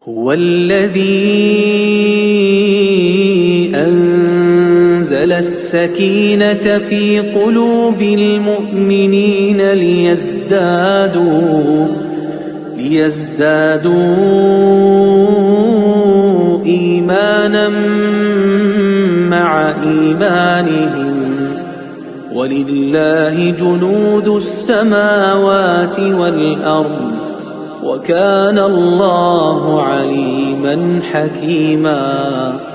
هو الذي أنزل السكينة في قلوب المؤمنين ليزدادوا إيمانا مع إيمانهم ولله جنود السماوات والأرض وكان الله عليما حكيما.